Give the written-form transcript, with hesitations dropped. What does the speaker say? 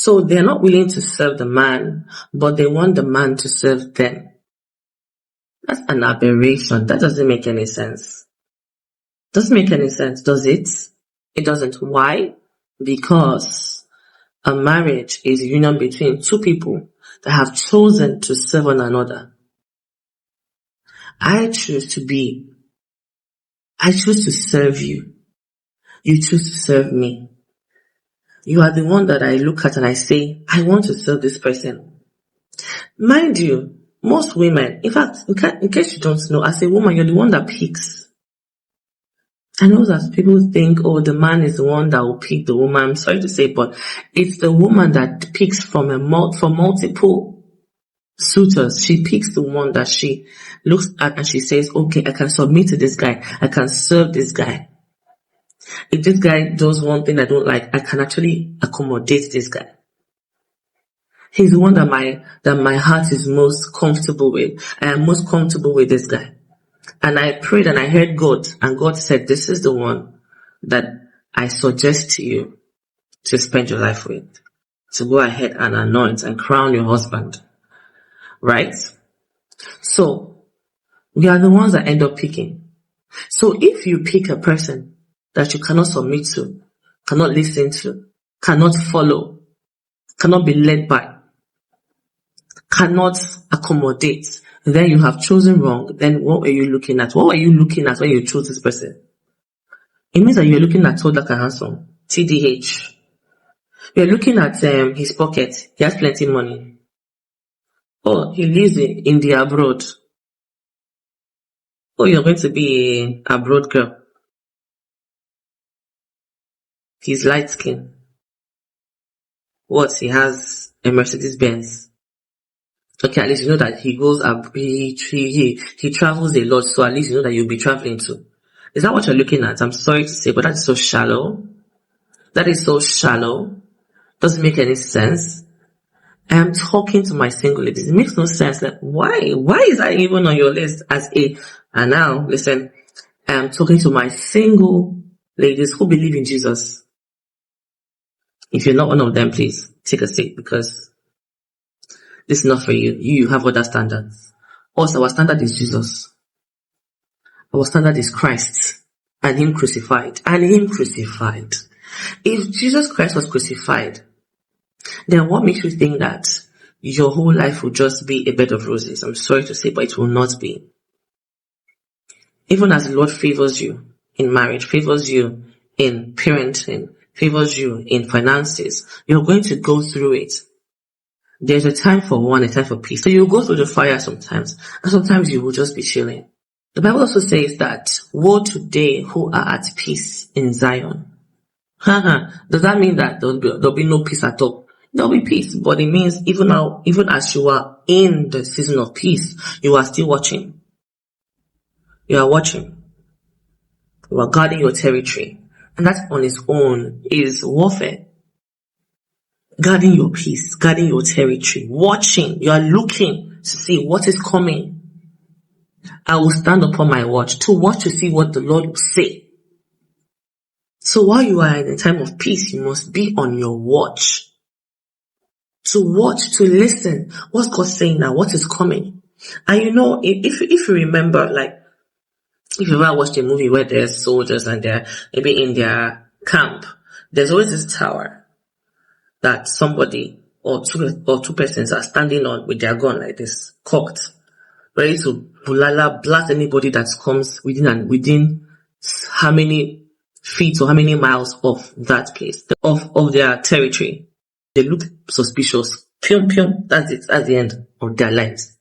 So they're not willing to serve the man, but they want the man to serve them. That's an aberration. That doesn't make any sense. Doesn't make any sense, does it? It doesn't. Why? Because a marriage is a union between two people that have chosen to serve one another. I choose to serve you. You choose to serve me. You are the one that I look at and I say, I want to serve this person. Mind you, most women, in fact, in case you don't know, as a woman, you're the one that picks. I know that people think, oh, the man is the one that will pick the woman. I'm sorry to say, but it's the woman that picks from multiple suitors. She picks the one that she looks at and she says, okay, I can submit to this guy. I can serve this guy. If this guy does one thing I don't like, I can actually accommodate this guy. He's the one that my heart is most comfortable with. I am most comfortable with this guy. And I prayed and I heard God, and God said, this is the one that I suggest to you to spend your life with. To go ahead and anoint and crown your husband. Right? So, we are the ones that end up picking. So if you pick a person that you cannot submit to, cannot listen to, cannot follow, cannot be led by, cannot accommodate, then you have chosen wrong. Then what were you looking at? What were you looking at when you chose this person? It means that you're looking at Todd like a handsome. TDH. You're looking at his pocket. He has plenty of money. Oh, he lives in the abroad. Oh, you're going to be a abroad girl. He's light skinned. What? He has a Mercedes Benz. Okay, at least you know that he goes up, he travels a lot, so at least you know that you'll be traveling too. Is that what you're looking at? I'm sorry to say, but that's so shallow. That is so shallow. Doesn't make any sense. I am talking to my single ladies. It makes no sense. Like, why is that even on your list and now, listen, I am talking to my single ladies who believe in Jesus. If you're not one of them, please take a seat, because this is not for you. You have other standards. Also, our standard is Jesus. Our standard is Christ and Him crucified. And Him crucified. If Jesus Christ was crucified, then what makes you think that your whole life will just be a bed of roses? I'm sorry to say, but it will not be. Even as the Lord favors you in marriage, favors you in parenting, favors you in finances, you're going to go through it. There's a time for war and a time for peace. So you'll go through the fire sometimes, and sometimes you will just be chilling. The Bible also says that, woe to they who are at peace in Zion. Does that mean that there'll be no peace at all? There'll be peace, but it means even as you are in the season of peace, you are still watching. You are watching. You are guarding your territory. And that on its own is warfare. Guarding your peace, guarding your territory, watching. You are looking to see what is coming. I will stand upon my watch to watch to see what the Lord will say. So while you are in a time of peace, you must be on your watch. To watch, to listen. What's God saying now? What is coming? And you know, if you remember, like, if you ever watched a movie where there's soldiers and they're maybe in their camp, there's always this tower that somebody or two persons are standing on with their gun like this, cocked, ready to blast anybody that comes within how many feet or how many miles of that place, of their territory. They look suspicious. Pium, pium, that's it. That's the end of their lives.